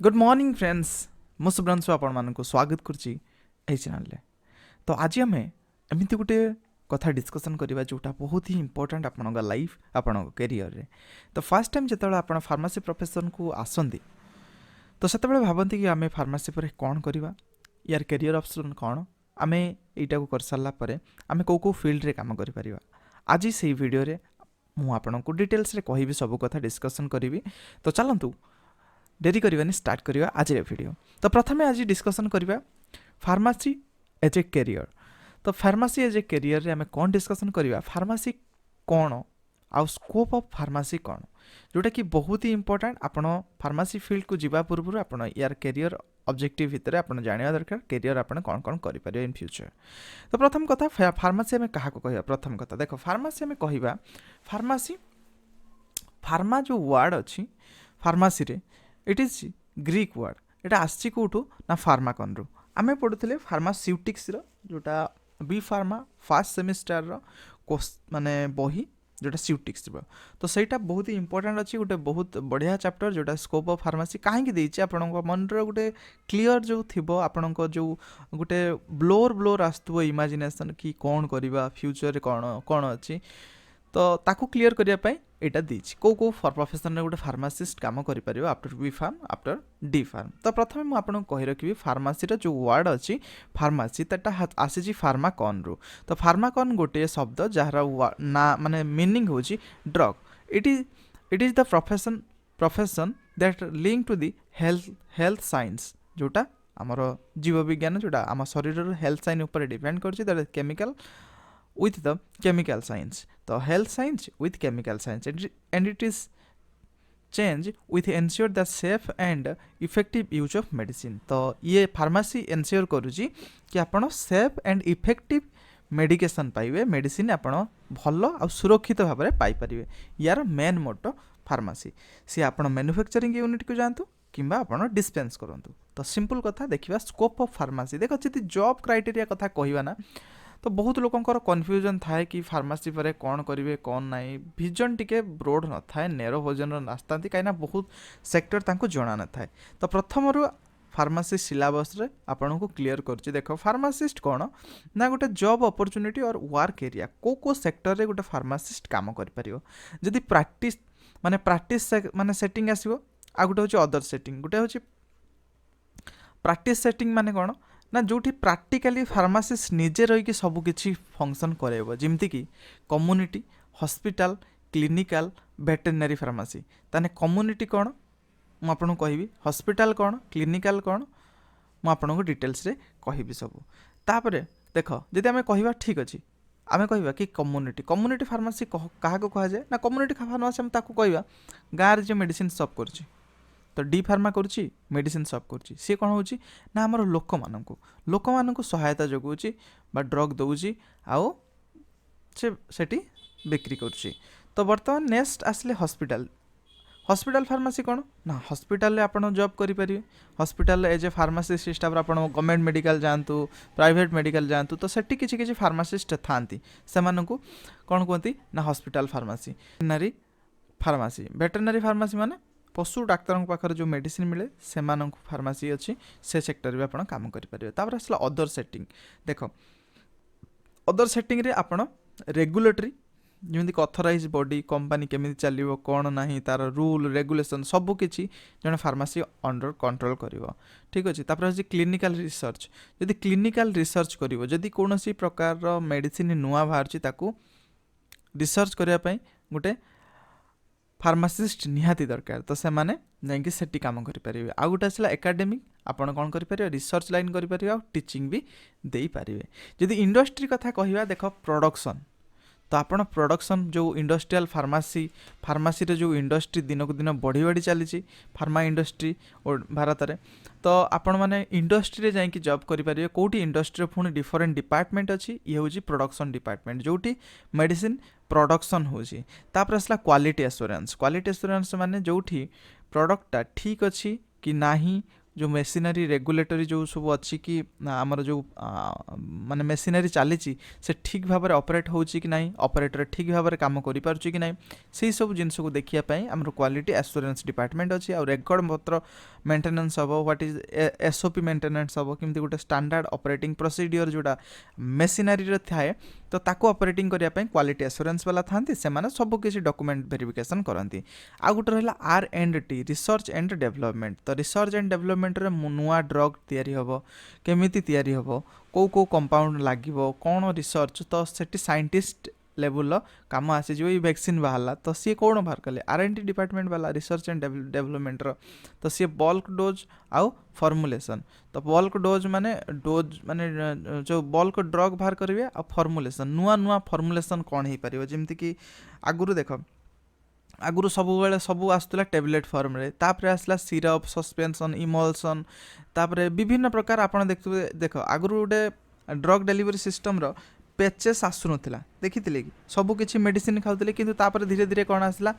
Good morning friends मु शुभ्रांशु आपण मानक स्वागत करछि एही चैनल। तो आज आम एमती गोटे कथा डिस्कसन करवा जोटा बहुत ही इंपोर्टेंट आपन लाइफ आपन कैरियर रे। तो फर्स्ट टाइम जो आप फार्मेसी प्रोफेशन को आसती तो से भावती कि आम फार्मेसी पर कौन करवा यार कैरियर ऑप्शन कौन आम यटा को कर सारा पर आम कौ फील्ड रे काम कर आज से वीडियो रे मु आपन को डिटेल्स रे कहि सब कथा डिस्कसन करी। तो चलतु डेरी करवानी स्टार्ट करवा आज वीडियो। तो प्रथम आज डिस्कसन करवा फार्मेसी एज ए कैरियर। तो फार्मेसी एज ए कैरियर रे आम कौन डिस्कसन करवा फार्मेसी कौन आउ स्कोप ऑफ फार्मेसी कौन जोटा कि बहुत ही इंपोर्टेंट आपण फार्मेसी फील्ड को जीवा पूर्व आपण यार कैरियर ऑब्जेक्टिव भितर आपण जानिया दरकार कैरियर आपण कौन कौन करि परियो इन फ्यूचर। तो प्रथम कथा फार्मेसी आम क्या कहवा प्रथम कथा देख फार्मेसी आम कहवा फार्मेसी फार्मा जो वर्ड अच्छी फार्मेसी रे इट इज ग्रीक वर्ड एटा आसी कौटू ना फार्माकन रु आम पढ़ुले फार्मास्यूटिक्स जोटा बी फार्मा फर्स्ट सेमिस्टर माने बही जोटा स्यूटिक्स तो सहीटा बहुत ही इंपोर्टेंट अच्छी गोटे बहुत बढ़िया चैप्टर जोटा स्कोप ऑफ फार्मेसी कहीं देती आपण मन गोटे क्लीयर जो थी आपण जो गोटे ब्लोर आसुव इमेजिनेशन कि कौन करवा फ्यूचर कौन कौन अच्छी तो ताकू क्लीयर करने यहाँ देती कौ प्रोफेशन में गोटे फार्मासीस्ट काम कर after B Pharm after D Pharm. तो प्रथम मुझे आपको कही रखी फार्मासी जो वर्ड अच्छी फार्मासी ताटा आसी फार्माकन रु। तो फार्माकन गोटे शब्द जार ना माने मीनिंग हूँ drug it is the profession that link to the health science जोटा आमर जीव विज्ञान जोटा आम शरीर हेल्थ साइन उपर डिपेंड कर chemical with the chemical science। तो health science with chemical science and it is change with ensure the safe and effective use of medicine। तो ये फार्मेसी एनश्योर करुची कि आपण सेफ एंड इफेक्टिव मेडिकेशन पाइबे medicine आपण भल आ सुरक्षित भाव में पाइपर यार मेन मोटो फार्मेसी सी आपण मैन्युफैक्चरिंग यूनिट को जातु किंबा आपण डिस्पेंस करंतु। तो सिंपल कथा देखिबा स्कोप ऑफ फार्मेसी देख जदि जॉब क्राइटेरिया कथा कहवा ना तो बहुत लोकंकर कन्फ्यूजन थाए कि फार्मेसी पर कौन करेंगे कौन नाई विजन टिके ब्रोड न थाए नेरो भोजन नास्ता कहीं बहुत सेक्टर तांको जना न थाए। तो प्रथम फार्मेसी सिलेबस रे आपन को क्लीयर कर देख फार्मासिस्ट कौन ना गोटे जॉब अपॉर्चुनिटी और वर्क एरिया को सेक्टर रे गोटे फार्मासिस्ट काम कर जदि प्रैक्टिस माने सेटिंग आसीबो आ गोटे होची अदर सेटिंग गोटे होची प्रैक्टिस सेटिंग माने कौन ना जो प्राक्टिकली फार्मासीस्ट निजे रही सबकि फंक्शन करेब जमती कि community hospital clinical veterinary pharmacy ताने कम्युनिटी कौन मुझे कहि हॉस्पिटल कौन क्लिनिकल कौन मुझे डिटेल्स रे कहि सब तापर देख जदि आम कह ठीक अच्छे आम कह कि कम्युनिटी फार्मेसी क्या कह जाए ना कम्युनिटी फार्मेसी आम ताकू कह गाँव जो मेडिसिन शॉप कर तो डी फार्मा करुच्ची मेडिसिन शॉप करुच्ची सी कौन हो ना आमर लोक मानू सहायता जगुची बा ड्रग दौची आउ सेठी बिक्री करुच्ची। तो बर्तमान नेक्स्ट आसले हॉस्पिटल फार्मेसी कौन ना हॉस्पिटल आपन जॉब करेंगे hospital as a pharmacist staff आप गवर्नमेंट मेडिकल जातु प्राइवेट मेडिकल जातु तो सेठी किसी फार्मासिस्ट था से कौन कहती ना हॉस्पिटल फार्मेसी वेटेरिनरी फार्मेसी माने पशु डाक्तर पाखर जो मेडिसिन मिले से फार्मेसी अच्छी से सेक्टर भी आप काम करेंगे। आसला अदर सेटिंग देख अदर सेटिंग रे आपण रेगुलेटरी जमी अथराइज बॉडी कंपनी केमी चलो कौन ना तार रूल रेगुलेशन सबकि जड़े फार्मेसी अंडर कंट्रोल कर ठीक अच्छे। हूँ क्लिनिकल रिसर्च जदि क्लिनिकल रिसर्च कर जदि कौन प्रकार मेडिसिन नुआ बाहर रिसर्च करने गोटे फार्मासिस्ट निहाती दरकार तो से माने जाकि सेठी काम करेंगे। आउ गोटे आसला एकाडेमिक आपड़ कौन करेंगे रिसर्च लाइन करेंगे और टीचिंग भी दे पारे। जदि इंडस्ट्री कथा कहवा देख प्रोडक्शन तो आपण प्रोडक्शन जो इंडस्ट्रियल फार्मासी रे जो इंडस्ट्री दिन को दिन बढ़ी बढ़ी चली फार्मा इंडस्ट्री भारत में तो आपण मैंने इंडस्ट्री रे जाकि जॉब करेंगे कौटी इंडस्ट्री पुणी डिफरेंट डिपार्टमेंट अच्छी ये हूँ प्रोडक्शन डिपार्टमेंट जोटी मेडिसिन प्रोडक्शन होची। तापर आसला क्वालिटी एश्योरेंस माने जोठी प्रोडक्टटा ठीक अच्छी कि नाही जो मेसिनरी रेगुलेटरी जो सब अच्छी कि आमर जो माने मेसिनरी चली से ठीक भाव में ऑपरेट होची कि नहीं, ऑपरेटर ठीक भाव में काम कर पारुची कि नहीं, से सब जिनस को देखिए आमर क्वालिटी एश्योरेंस डिपार्टमेंट अच्छी आ रेकर्ड पत्र मेंटेनेंस हम व्हाट इज एसओपी मेंटेनेंस हम केमती गोटे स्टैंडर्ड ऑपरेटिंग प्रोसीडियर जोटा मेसिनरी थाए तो ताको ऑपरेटिंग करिया पई क्वालिटी एश्योरेंस वाला थांती से माने सब किसी डॉक्यूमेंट वेरिफिकेशन करंती। आ गुटे रहला R and D research and development. तो रिसर्च एंड डेवलपमेंट रे नुआ ड्रग तैयारी हबो केमिति तैयारी हबो को कंपाउंड लागिबो कोन रिसर्च तो सेठी साइंटिस्ट लेवल काम आसी जो ये वैक्सीन बाहरला तो सी कौन बाहर कले R&D डिपार्टमेंट वाला रिसर्च एंड डेवलपमेंट तो सी बल्क डोज आउ फॉर्मुलेशन। तो बल्क डोज माने जो बल्क ड्रग बाहर करेंगे आ फॉर्मुलेशन नुआ नुआ फॉर्मुलेशन कौन हो पार जमती कि आगुरी देख आगुरी सब आसला टेबलेट फॉर्म रे तापर आसला सिरप सस्पेंशन इमल्सन तापर विभिन्न प्रकार आप देखते देख आगुरी गोटे ड्रग डेलीवरी सिस्टम रो पेचेस आसु नाला देखी कि सबकि मेडिसिन खाऊले कि धीरे धीरे कौन आसला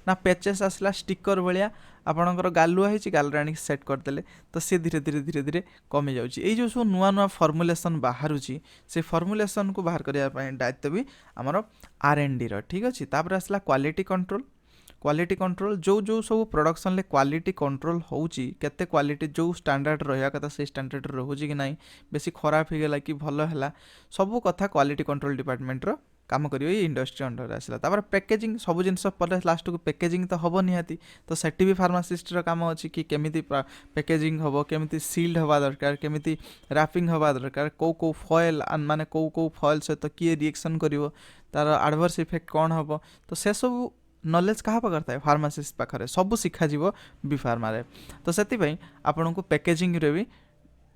ना पेचेस आसला स्टिकर भाया आपणकर गालुआ होती गालुआ आनी सेट करदे तो सी धीरे धीरे धीरे धीरे कमी जाऊँगी। जो सब नुआ नुआ फॉर्मुलेशन बाहर से फॉर्मुलेशन को बाहर करने दायित्व भी आमर R&D ठीक अच्छे। तापर आसला क्वालिटी कंट्रोल जो सब प्रोडक्शन ले क्वालिटी कंट्रोल होउची केते क्वालिटी जो स्टैंडर्ड रहा कथा से स्टैंडर्ड रोची कि नहीं बेसी खराब हो गला कि भल है सब कथा क्वालिटी कंट्रोल डिपार्टमेंट रो काम करियो ये इंडस्ट्री अंडर आसला। तापर पैकेजिंग सब जिनस पर लास्ट को पैकेजिंग तो हम निहाती तो सेठी भी फार्मासिस्ट काम अच्छी कि केमिति पैकेजिंग हम केमिति सील्ड हवा दरकार केमिति रैपिंग हवा दरकार को फॉयल माने को फॉयल सहित किए रिएक्शन करिवो तार एडवर्स इफेक्ट कौन हम तो से सब नॉलेज कहाँ पाखर था फार्मासिस्ट पाखरे सब शिखा बी फार्मा रे तो से आपन को पैकेजिंग रे भी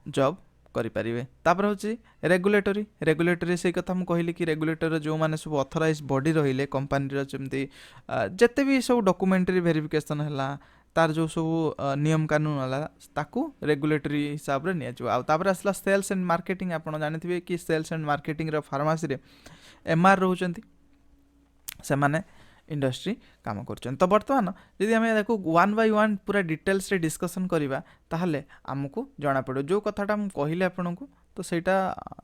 जॉब करें। तापर हूँ रेगुलेटरी से कथा मुझे कहली कि रेगुलेटर जो मैंने सब ऑथराइज बॉडी रहिले कंपनी जमती जिते भी सब डॉक्यूमेंटरी वेरिफिकेशन है तार जो सब नियम कानून है ताकू रेगुलेटरी हिसाब से निपर आसला सेल्स एंड मार्केटिंग। आप जानते कि सेल्स एंड मार्केटिंग फार्मासी रे MR रोचंती से माने इंडस्ट्री काम कर। तो बर्तमान यदि आम देखो 1 by 1 पूरा डिटेल्स रे डिस्कसन करवा ताहले आमको जना पड़ो जो कथाटा हम कहले आपन को तो सेटा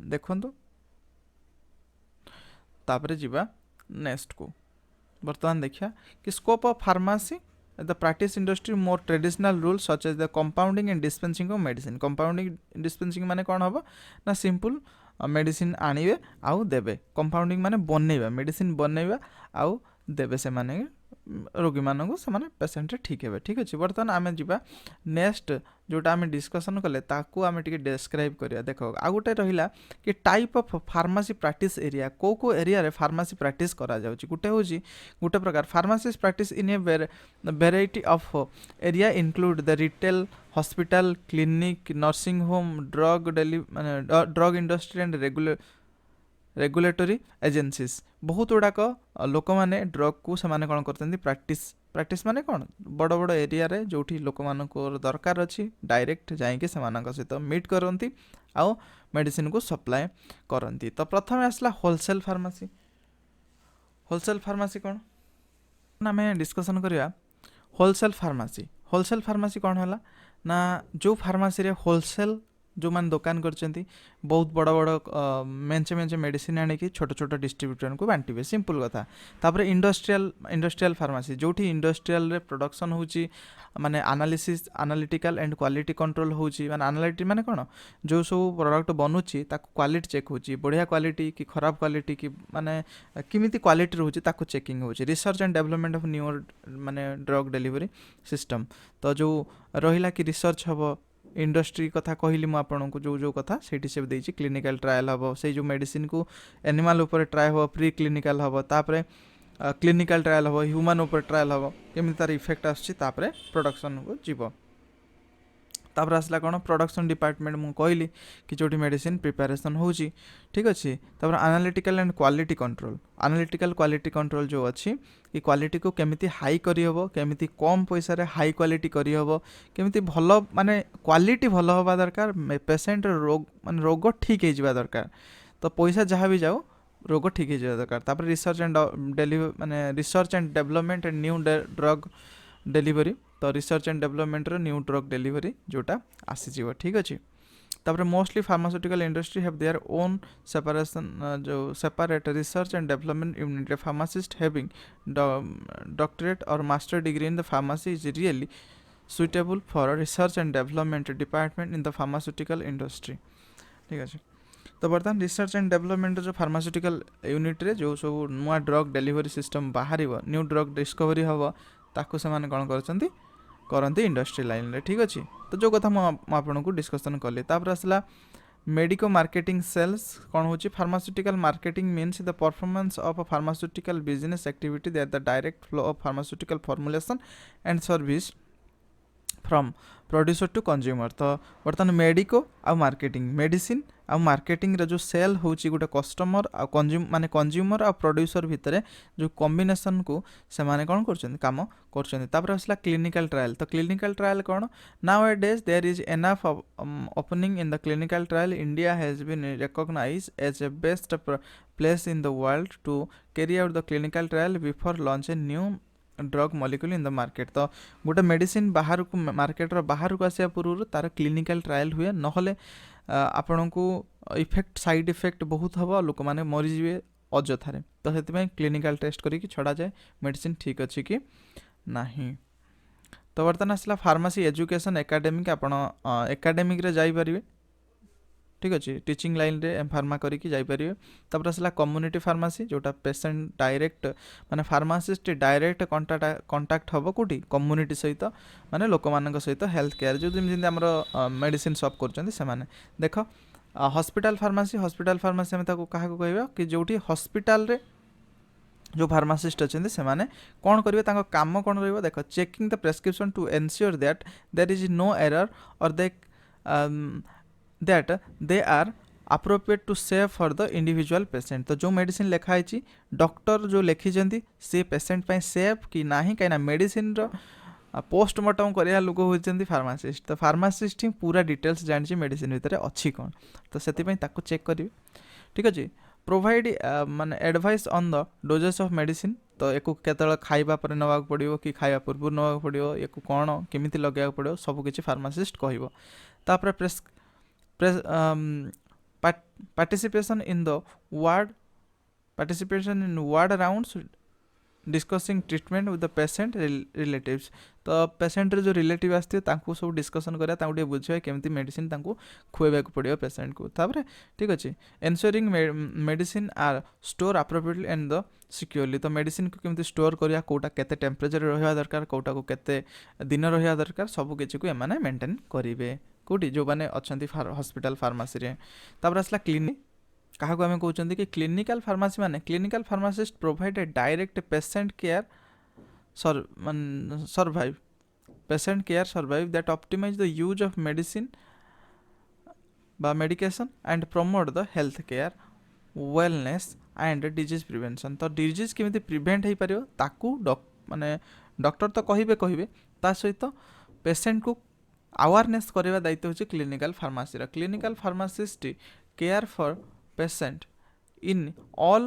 देखंतु तापरे जीवा नेक्स्ट को। बर्तमान देखिया कि scope of pharmacy the practice industry more traditional roles such as the compounding and dispensing of medicine. Compounding dispensing माने कौन हम ना सिंपल मेडिसिन आनिबे आउ देबे कंपाउंडिंग माने बनैबा मेडिसिन बनैबा आउ देवे से माने रोगी मानक से पेसेंट ठीक है ठीक अच्छे। बर्तमान आम जा नेक्स्ट जोटा आम डिस्कसन कले ताकू आम टे डिस्क्राइब करिया। देख आ गोटे रहिला कि type of pharmacy practice area को एरिया रे फार्मेसी प्रैक्टिस करा जाउची गोटे होची गोटे प्रकार pharmacy practice in a variety of area include the retail hospital clinic nursing home drug industry and regulatory agencies बहुत गुड़ाक लोक मैंने ड्रग को से कौन करते प्रैक्टिस माने कौन बड़ बड़ एरिया रे जोठी लोक मान दरकार अच्छी डायरेक्ट जाइए से सहित मीट करती आउ मेडिसिन को सप्लाए करती। तो प्रथम आसला होलसेल फार्मेसी कौन आम डिस्कसन करवा होलसेल फार्मेसी कौन है ना जो फार्मेसी रे होलसेल जो मैंने दुकान करचंती बहुत बड़ बड़ मेंचे मेडिसिन आनिकी छोट छोट डिस्ट्रीब्यूटर को बांटे सिंपल कथा। तापर इंडस्ट्रियल फार्मेसी जोठी इंडस्ट्रियल रे प्रोडक्शन होची माने analysis analytical and quality control होची माने एनालिटिक माने कोन जो सब प्रोडक्ट बनुची ताको क्वालिटी चेक होची बढ़िया क्वालिटी कि खराब क्वालिटी कि माने किमिति क्वालिटी होची ताको चेकिंग होची। Research and development of new माने ड्रग डिलीवरी सिस्टम तो जो रहिला कि रिसर्च हबो इंडस्ट्री कथा कहली मुझे जो कथा से देती क्लिनिकल ट्रायल हम से जो मेडिसिन को एनिमल उपर ट्राए हम प्री क्लिनिकल हम तापर क्लिनिकल ट्रायल हम ह्यूमन उपर ट्रायल हम केमी तार इफेक्ट आसची तापर प्रोडक्शन को जीव। तापर आसला कौन प्रोडक्शन डिपार्टमेंट मुझे कहली कि जो मेडिसिन प्रिपेरेसन होची ठीक अच्छे। तापर एनालिटिकल एंड क्वालिटी कंट्रोल जो अच्छी कि क्वालिटी को केमिति हाई करी हबो केमिति कम पैसा रे हाई क्वालिटी करी हबो केमिति भल माने क्वालिटी भल हवा दरकार पेशेंट रोग माने रोग ठीक हो जावा दरकार तो पैसा जहाँ भी जाओ रोग ठीक हो जावा दरकार। तापर research and development and new drug delivery तो research and development new drug delivery जोटा आसीजिव ठीक अच्छे। तापर mostly pharmaceutical industry have their own separation जो separate research and development unit. Pharmacist having doctorate और master degree in the pharmacy is really suitable for research and development department in the pharmaceutical industry ठीक अच्छे। तो बर्तमान research and development जो pharmaceutical unit रे जो सब नुआ ड्रग डेलीवरी सिस्टम बाहर न्यू ड्रग डिस्कवरी हम ताकू से कौन करती इंडस्ट्री लाइन रे ठीक अच्छे। तो जो कथा आपको डिस्कसन कली तापर आसला मेडिको मार्केटिंग सेल्स कौन हो pharmaceutical marketing means the performance of a pharmaceutical business activity that the direct flow of pharmaceutical formulation and service from producer to consumer. तो बर्तमान मेडिको आ मार्केटिंग मेडिसिन आ मार्केटिंग रे जो सेल होची गोटे कस्टमर आ माने कंज्यूमर आ प्रोड्यूसर भितर जो कॉम्बिनेशन को से माने कौन कर काम कर। तापर आसला क्लिनिकल ट्रायल। तो क्लिनिकल ट्रायल कौन nowadays there is enough opening in the clinical trial. India has been recognise as a best place in the world to carry out the clinical trial before launch a new drug molecule in the market. तो गोटे medicine बाहर को market बाहर को आसिया पूर्व तार clinical trial हुए नहले आपण को इफेक्ट साइड इफेक्ट बहुत हम लोक मैंने मरीजे अजथार। तो से क्लिनिकल टेस्ट करी छड़ा जाए मेडिसिन ठीक अच्छी कि नहीं। तो बर्तमान आसला फार्मेसी एजुकेशन एकेडमिक आपण एकेडमिक रे जाई परिबे ठीक अच्छे टीचिंग लाइन रे फार्मा करिकी जाई परिबे। तापर आसला कम्युनिटी फार्मेसी जोटा पेशेंट डायरेक्ट माने फार्मासिस्ट डायरेक्ट कांटेक्ट हबो कोठी कम्युनिटी सहित माने लोक मानक सहित हेल्थ केयर जो जिन हमर मेडिसिन शॉप करचंदी से माने देखो हॉस्पिटल फार्मेसी हम ताको काहा को कहबा कि जोठी हॉस्पिटल रे जो फार्मासिस्ट अच्छे से माने कौन करेंगे तांको काम कौन रहिबो देखो checking the prescription to ensure that there is no error और that they are appropriate to save for the individual patient. तो जो मेडिसिन लिखाई डॉक्टर जो लिखिं से पेशेंट पे सेफ कि नहीं कहीं मेडिसिन पोस्टमार्टम करिया लोक होती फार्मासिस्ट। तो फार्मासिस्ट ही पूरा डिटेल्स जानी मेडिसिन भितर अच्छी कौन तो से चेक करेंगे ठीक अच्छे। प्रोवाइड माने advice on the doses of medicine. तो एक केतल खाइबा पर नवाक पड़ियो कि खाइबा पूर्व नवाक पड़ियो एक कौन केमिति लगाक पड़ियो सब किछि फार्मासिस्ट कहइबो। तापर participation in ward rounds discussing treatment with the patient relatives. तो पेशेंट जो रिलेटिव आसते सब डिस्कसन करा तांको बुझे केमती मेडिसिन तांको खुएबा को पड़ियो पेशेंट को। तापर ठीक अच्छे ensuring medicine are store appropriately and the securely. तो मेडिसिन को केमती स्टोर करिया कोटा केते टेम्परेचर रहिया दरकार कोटा को केते दिन रहिया दरकार सब किछि को एमाने मेंटेन करिवे कोटी जो माने अच्छंती हॉस्पिटल फार्मेसी रे। तापर आसला क्लिनिक कहा को आम कहते कि क्लिनिकल फार्मेसी माने clinical pharmacist provide a direct patient care survive that optimize the use of medicine बा medication and promote the health care wellness and disease prevention. तो डिजीज केमिति प्रिवेंट हो पारियो ताकू माने डॉक्टर तो कहिबे ता सहित पेशेंट को अवेयरनेस करवा दायित्व होची क्लिनिकल फार्मेसी रा। Clinical pharmacist care for patient in all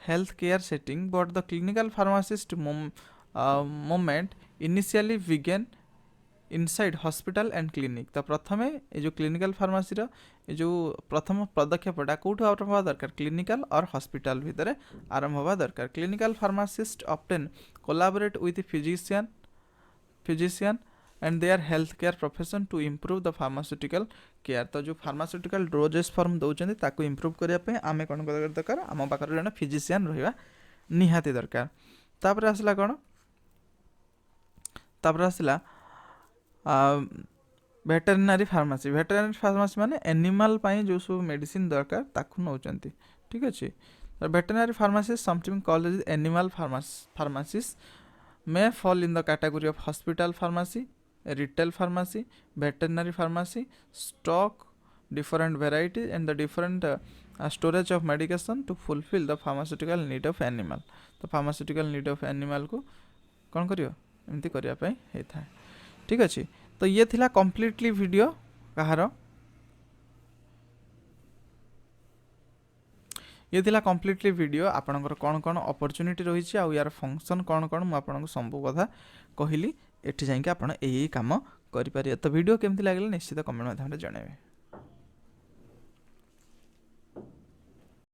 health care setting but the clinical pharmacist moment initially began inside hospital and clinic. तो प्रथम ये जो क्लिनिकल फार्मेसी रा जो प्रथम पदक्षेपटा कौटू आरंभ हवा दरकार क्लिनिकल और हॉस्पिटल भितर आरंभ हवा दरकार। Clinical pharmacist often collaborate with physician and their health care profession to improve the pharmaceutical care. तो जो फार्मास्यूटिकल डोजेस फॉर्म दौरान ताकू इम्प्रूव करने आम कौन दरकार आम पाखे जन फिजिशियन रहा निहाती दरकार। तापर आसला कौन तापर आसला वेटरनरी फार्मासी माने एनिमल पाई जो सब मेडिसिन दरकार ताकू नौचंती ठीक अच्छे। Veterinary pharmacy something called as animal pharmacist may fall in the category of hospital pharmacy, retail pharmacy, veterinary pharmacy, stock different varieties and the different storage of medication to fulfill the pharmaceutical need of animal। तो pharmaceutical need of animal को कौन करियो एमती करिया पई हेता ठीक अच्छे। तो ये थिला कंप्लीटली वीडियो कहार ये थिला कंप्लीटली वीडियो आपनकर कौन कौन अपॉर्चुनिटी रही आउ यार फंक्शन कौन कौन मुझे आपको सब कथा कहली एठी जाइए आप यही काम करेंगे। तो वीडियो केमती लगे निश्चित कमेंट माध्यम जणावे।